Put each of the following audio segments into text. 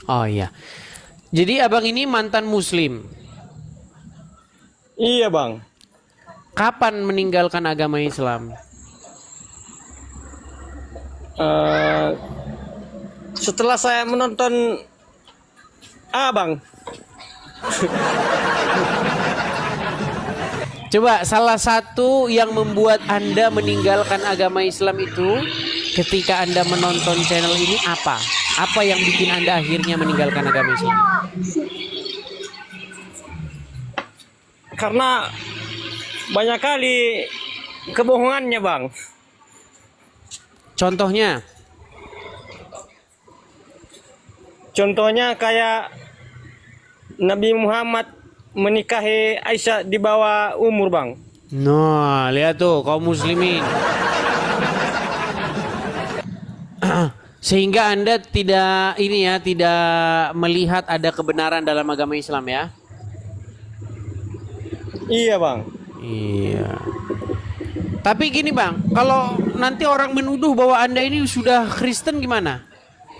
Oh iya. Jadi abang ini mantan muslim. Iya bang. Kapan meninggalkan agama Islam? Eh, Setelah saya menonton bang. Coba salah satu yang membuat Anda meninggalkan agama Islam itu ketika Anda menonton channel ini apa? Apa yang bikin Anda akhirnya meninggalkan agama Islam? Karena banyak kali kebohongannya bang. Contohnya, Contohnya kayak Nabi Muhammad menikahi Aisyah di bawah umur bang. nah lihat tuh kaum muslimin. Sehingga Anda tidak melihat ada kebenaran dalam agama Islam ya? Iya bang. Iya. Tapi gini bang, kalau nanti orang menuduh bahwa Anda ini sudah Kristen gimana?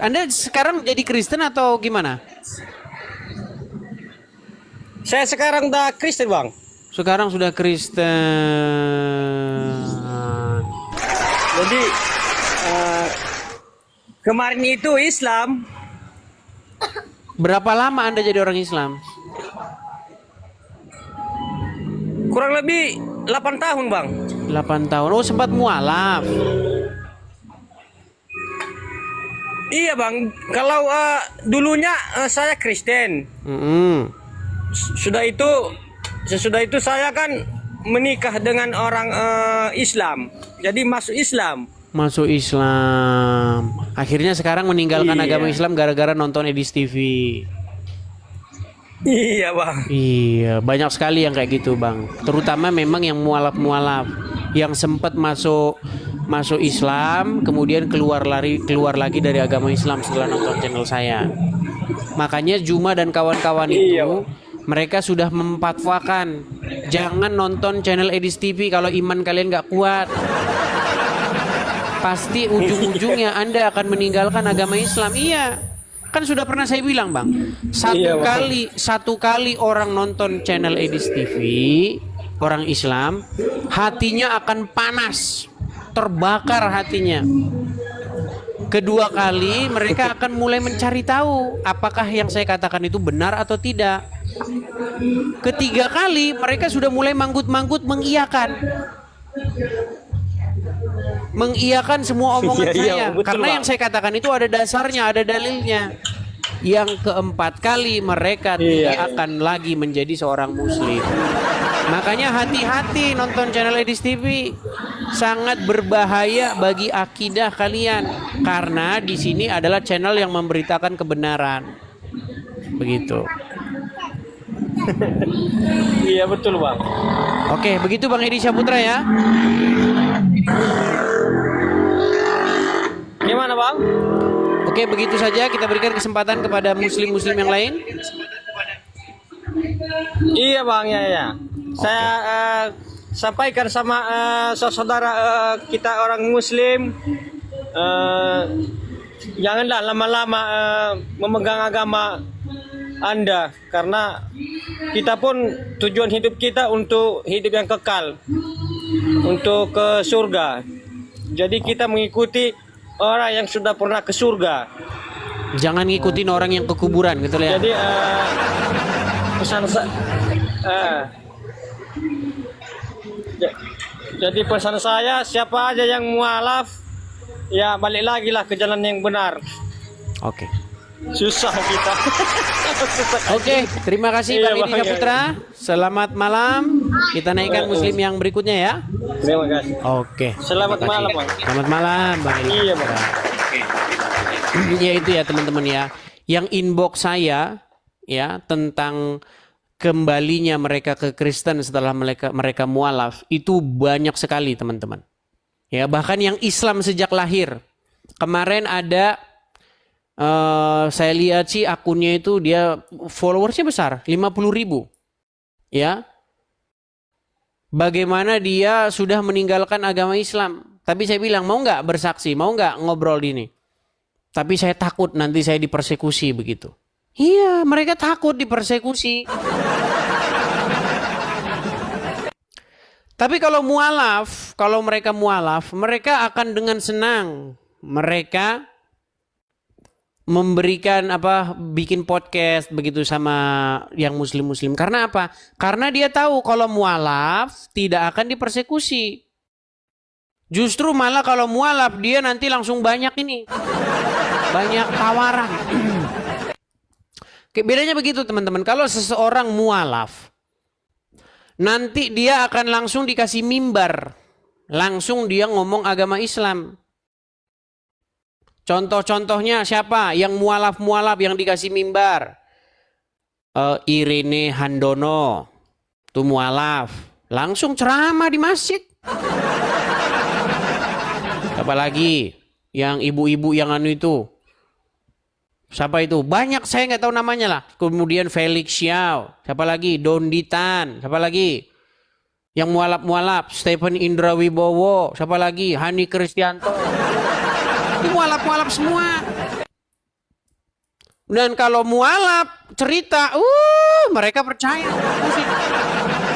Anda sekarang jadi Kristen atau gimana? Saya sekarang udah Kristen bang. Sekarang sudah Kristen. Jadi kemarin itu Islam. Berapa lama Anda jadi orang Islam? Kurang lebih 8 tahun bang. 8 tahun. Oh sempat mualaf. Iya bang. Kalau dulunya saya Kristen. Mm-mm. Sesudah itu saya kan menikah dengan orang Islam. Jadi masuk Islam. Masuk Islam. Akhirnya sekarang meninggalkan Iya. agama Islam gara-gara nonton Edis TV. Iya bang. Iya, banyak sekali yang kayak gitu, Bang. Terutama memang yang mualaf-mualaf yang sempat masuk Islam, kemudian keluar lagi dari agama Islam setelah nonton channel saya. Makanya Juma dan kawan-kawan Iya, itu Bang. mereka sudah memfatwakan jangan nonton channel Edis TV kalau iman kalian nggak kuat. Pasti ujung-ujungnya Anda akan meninggalkan agama Islam. Iya. Kan sudah pernah saya bilang, Bang. Iya, Bang. Satu kali orang nonton channel Edis TV, orang Islam, hatinya akan panas, terbakar hatinya. Kedua kali mereka akan mulai mencari tahu apakah yang saya katakan itu benar atau tidak. Ketiga kali mereka sudah mulai manggut-manggut mengiyakan semua omongan Iya, iya, saya betul, karena Bang. yang saya katakan itu ada dasarnya, ada dalilnya. Yang keempat kali mereka Iya. tidak akan lagi menjadi seorang muslim. Makanya hati-hati nonton channel Edis TV, sangat berbahaya bagi akidah kalian karena di sini adalah channel yang memberitakan kebenaran. Begitu. Iya betul bang. Oke, begitu Bang Edi Saputra ya. Gimana bang? Oke, begitu saja kita berikan kesempatan kepada muslim-muslim yang lain. Iya bang, ya. Saya sampaikan sama saudara kita orang Muslim, janganlah lama-lama memegang agama Anda, karena kita pun tujuan hidup kita untuk hidup yang kekal, untuk ke surga. Jadi kita mengikuti orang yang sudah pernah ke surga. Jangan ngikutin orang yang ke kuburan gitu ya. Jadi pesan jadi pesan saya, siapa aja yang mualaf ya balik lagi lah ke jalan yang benar. Oke. Susah kita. Oke, terima kasih Iya, Bang Edi Bang, ya. Saputra. Selamat malam. Kita naikkan muslim yang berikutnya ya. Terima kasih. Oke. Selamat terima kasih. malam, Bang. Selamat malam, Bang Edi. Iya, Bang. Ya itu ya teman-teman ya. Yang inbox saya ya tentang kembalinya mereka ke Kristen setelah mereka mualaf itu banyak sekali teman-teman. Ya, bahkan yang Islam sejak lahir. Kemarin ada saya lihat sih akunnya itu dia followersnya besar 50.000 ya. Bagaimana dia sudah meninggalkan agama Islam. Tapi saya bilang mau nggak bersaksi, mau nggak ngobrol di ini. Tapi saya takut nanti saya dipersekusi begitu. Iya, mereka takut dipersekusi. Tapi kalau mualaf, kalau mereka mualaf, mereka akan dengan senang. Mereka memberikan bikin podcast begitu sama yang muslim-muslim. Karena apa? Karena dia tahu kalau mualaf tidak akan dipersekusi. Justru malah kalau mualaf dia nanti langsung banyak ini. Banyak tawaran. Bedanya begitu teman-teman. Kalau seseorang mualaf, nanti dia akan langsung dikasih mimbar. Langsung dia ngomong agama Islam. Contoh-contohnya siapa? Yang mualaf-mualaf yang dikasih mimbar. Irene Handono. Itu mualaf. Langsung ceramah di masjid. Apalagi yang ibu-ibu yang anu itu. Siapa itu? Banyak, saya nggak tahu namanya lah. Kemudian Felix Xiao. Siapa lagi? Donditan. Siapa lagi? Yang mualaf-mualaf. Stephen Indra Wibowo. Siapa lagi? Hani Kristianto. Itu mualaf-mualaf semua. Dan kalau mualaf cerita, mereka percaya.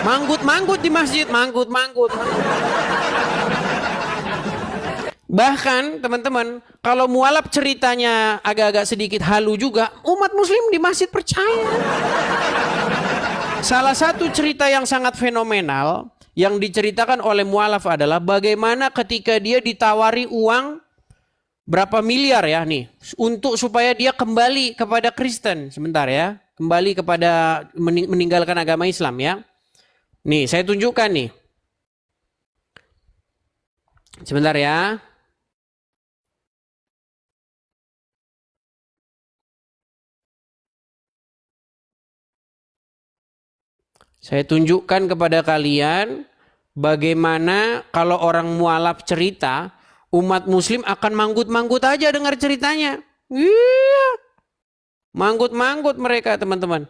Manggut-manggut di masjid. Manggut-manggut. Bahkan teman-teman, kalau mualaf ceritanya agak-agak sedikit halu juga, umat muslim di masjid percaya. Salah satu cerita yang sangat fenomenal yang diceritakan oleh mualaf adalah bagaimana ketika dia ditawari uang berapa miliar ya nih, untuk supaya dia kembali kepada Kristen. Sebentar ya, kembali kepada meninggalkan agama Islam ya. Nih, saya tunjukkan nih. Sebentar ya. Saya tunjukkan kepada kalian bagaimana kalau orang mualaf cerita, umat muslim akan manggut-manggut aja dengar ceritanya. Iya. Manggut-manggut mereka teman-teman.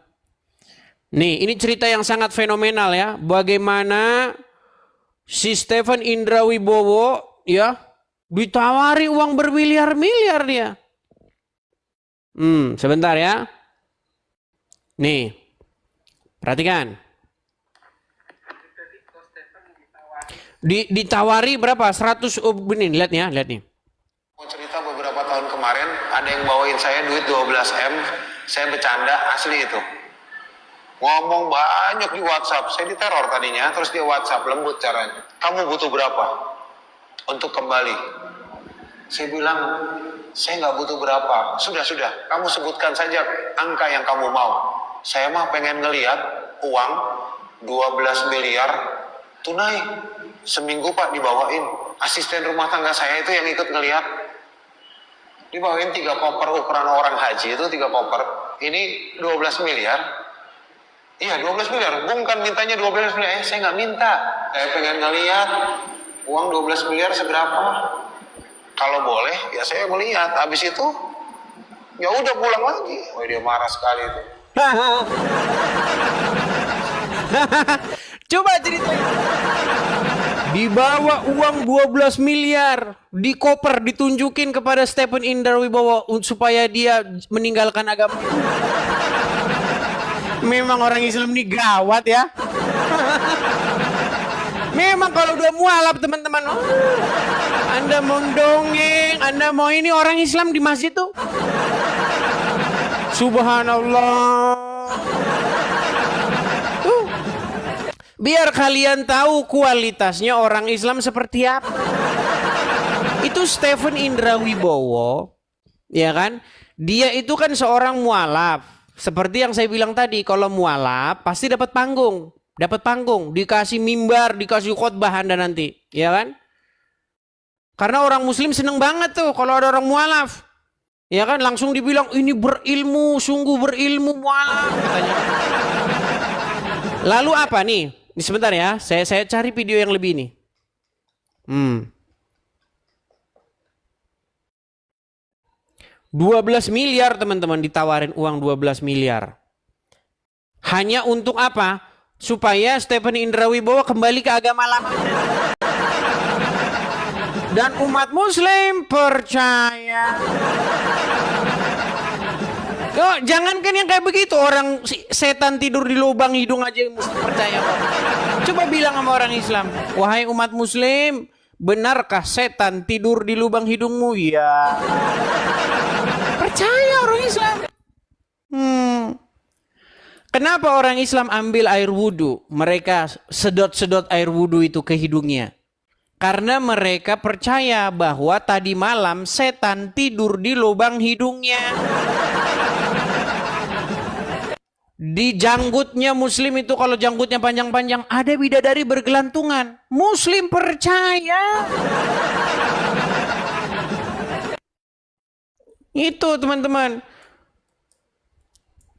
Nih, ini cerita yang sangat fenomenal ya. Bagaimana si Stephen Indra Wibowo ya ditawari uang bermiliar-miliar dia. Sebentar ya. Nih, perhatikan. Ditawari berapa? 100 ini lihat nih ya, lihat nih. Mau cerita beberapa tahun kemarin ada yang bawain saya duit 12M, saya bercanda asli itu. Ngomong banyak di WhatsApp, saya diteror tadinya, terus dia WhatsApp lembut caranya. Kamu butuh berapa untuk kembali? Saya bilang, saya nggak butuh berapa. Sudah, kamu sebutkan saja angka yang kamu mau. Saya mah pengen ngelihat uang 12 miliar tunai. Seminggu Pak dibawain. Asisten rumah tangga saya itu yang ikut ngelihat. Dibawain 3 koper ukuran orang haji itu 3 koper. Ini 12 miliar. Iya 12 miliar. Bung kan mintanya 12 miliar. Saya nggak minta. Saya pengen ngelihat uang 12 miliar seberapa. Kalau boleh ya saya melihat. Habis itu ya udah pulang lagi. Oh dia marah sekali itu. Coba ceritain. Dibawa uang 12 miliar di koper, ditunjukin kepada Stephen Indra Wibowo supaya dia meninggalkan agama. Memang orang Islam ini gawat ya. Memang kalau udah mualaf teman-teman, Anda mau dongeng, Anda mau ini, orang Islam di masjid tuh. Subhanallah. Biar kalian tahu kualitasnya orang Islam seperti apa. Itu Stephen Indra Wibowo, ya kan? Dia itu kan seorang mualaf. Seperti yang saya bilang tadi, kalau mualaf pasti dapat panggung, dikasih mimbar, dikasih khotbah Anda nanti, ya kan? Karena orang Muslim seneng banget tuh kalau ada orang mualaf, ya kan? Langsung dibilang ini berilmu, sungguh berilmu mualaf, katanya. Lalu apa nih? Ini sebentar ya, saya cari video yang lebih ini. 12 miliar teman-teman, ditawarin uang 12 miliar. Hanya untuk apa? Supaya Stephen Indra Wibowo kembali ke agama lama. Dan umat muslim percaya. Oh, jangankan yang kayak begitu, orang setan tidur di lubang hidung aja muslim percaya kok. Coba bilang sama orang Islam, wahai umat muslim, benarkah setan tidur di lubang hidungmu? Ya. Percaya orang Islam. Kenapa orang Islam ambil air wudhu? Mereka sedot-sedot air wudhu itu ke hidungnya. Karena mereka percaya bahwa tadi malam setan tidur di lubang hidungnya. Di janggutnya muslim itu, kalau janggutnya panjang-panjang, ada bidadari bergelantungan. Muslim percaya. Itu teman-teman.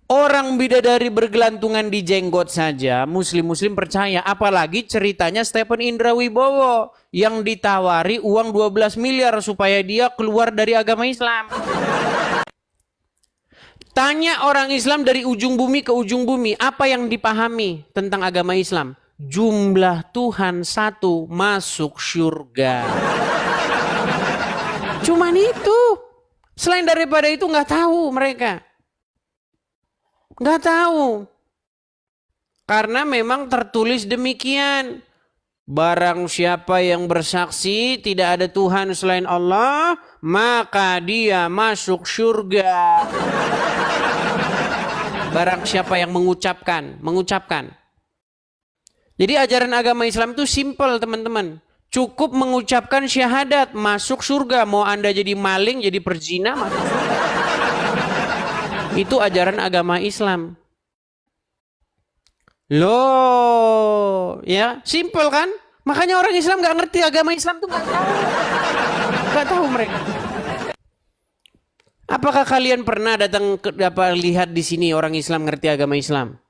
Orang bidadari bergelantungan di jenggot saja muslim-muslim percaya. Apalagi ceritanya Stephen Indra Wibowo yang ditawari uang 12 miliar supaya dia keluar dari agama Islam. Tanya orang Islam dari ujung bumi ke ujung bumi, apa yang dipahami tentang agama Islam? Jumlah Tuhan satu, masuk surga. Cuman itu. Selain daripada itu nggak tahu mereka. Nggak tahu. Karena memang tertulis demikian. Barang siapa yang bersaksi tidak ada Tuhan selain Allah, maka dia masuk surga. Barang siapa yang mengucapkan. Jadi ajaran agama Islam itu simple teman-teman. Cukup mengucapkan syahadat, masuk surga. Mau Anda jadi maling, jadi perzina, masuk surga. Itu ajaran agama Islam. Loh, ya simple kan? Makanya orang Islam nggak ngerti agama Islam tuh nggak tahu mereka. Apakah kalian pernah datang lihat di sini orang Islam ngerti agama Islam?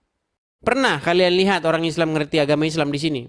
Pernah kalian lihat orang Islam ngerti agama Islam di sini?